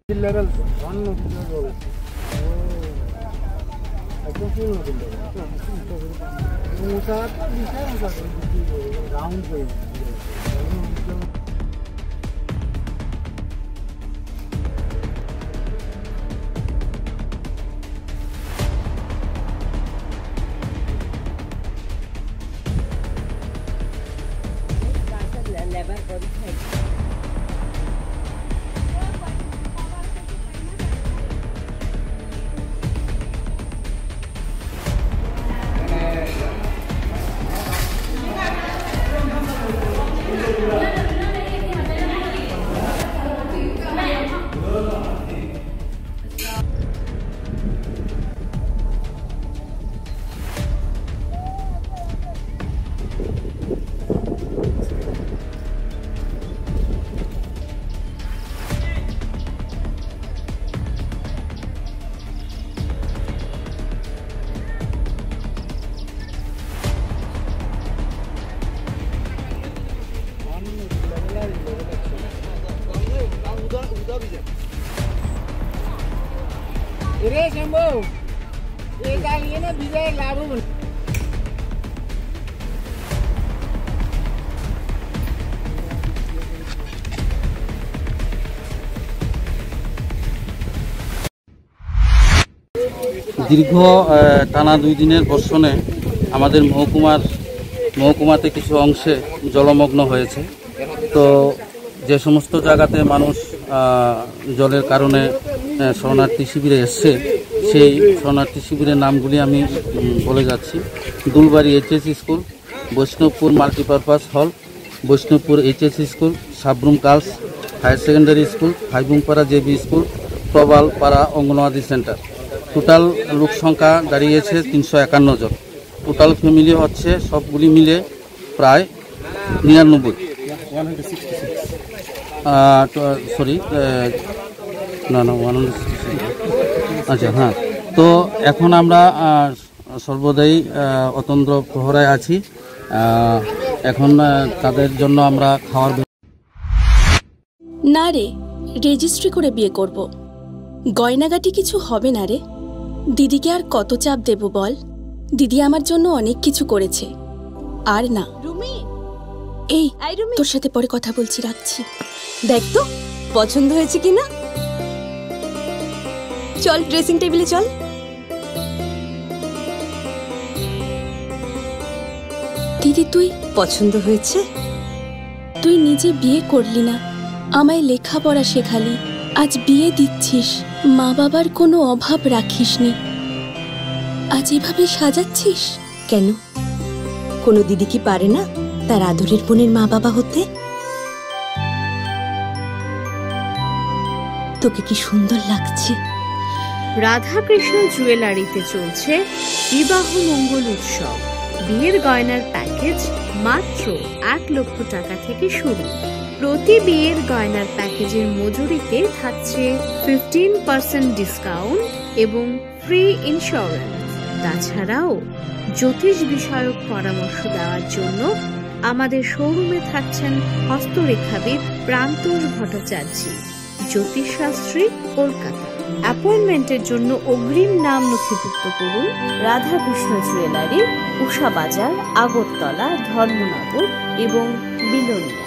level one notice একদম ফুল নতুন মুসাটা বিশাল round হয়ে লেবার করে খাই रे शंभू एक आलिए ना विजय लाभू দীর্ঘ টানা 2 দিনের বর্ষণে আমাদের মহকুমাতে কিছু অংশে জলমগ্ন হয়েছে। তো যে সমস্ত জায়গাতে মানুষ জলের কারণে শরণার্থী শিবিরে এসছে সেই শরণার্থী শিবিরের নামগুলি আমি বলে যাচ্ছি। Dulbari HS school, Baishnabpur multipurpose hall, Baishnabpur HS school, Sabroom girls higher secondary school, Bhaibungpara JB school, Prabalpara anganwadi centre. Total লোক সংখ্যা দাঁড়িয়েছে 351 জন। টোটাল ফ্যামিলি হচ্ছে সবগুলি মিলে প্রায় 99। সরি না 166। আচ্ছা, হ্যাঁ। তো এখন আমরা সর্বদাই অতন্দ্র প্রহরায় আছি। এখন তাদের জন্য আমরা খাওয়ার না রে, রেজিস্ট্রি করে বিয়ে করব। গয়নাগাটি কিছু হবে না রে। দিদিকে আর কত চাপ দেব বল? দিদি আমার জন্য অনেক কিছু করেছে। আর না রুমি, এই রুমি, তোর সাথে পরে কথা বলছি, রাখছি। দেখ তো পছন্দ হয়েছে কিনা। চল ড্রেসিং টেবিলে চল। দিদি তুই পছন্দ হয়েছে? তুই নিজে বিয়ে করলি না, আমায় লেখাপড়া শেখালি, আজ বিয়ে দিচ্ছিস, মা বাবার কোনো অভাব রাখিসনি, আজ এভাবে সাজাচ্ছিস কেন? কোনো দিদি কি পারে না তার আদরের বোনের মা বাবা হতে? তোকে কি সুন্দর লাগছে। রাধাকৃষ্ণ জুয়েলারিতে চলছে বিবাহ মঙ্গল উৎসব। বিয়ের গয়নার প্যাকেজ মাত্র 1 লক্ষ টাকা থেকে শুরু। প্রতি বিয়ের গয়নার প্যাকেজের মজুরিতে থাকছে 15% ডিসকাউন্ট এবং ফ্রি ইন্স্যুরেন্স। তাছাড়াও জ্যোতিষ বিষয়ক পরামর্শ দেওয়ার জন্য আমাদের শোরুমে থাকছেন হস্তরেখাবিদ প্রান্তোষ ভট্টাচার্য, জ্যোতিষশাস্ত্রী, কলকাতা। অ্যাপয়েন্টমেন্টের জন্য অগ্রিম নাম নথিভুক্ত করুন রাধাকৃষ্ণ জুয়েলারি, উষা বাজার, আগরতলা, ধর্মনগর এবং বিলোনিয়া।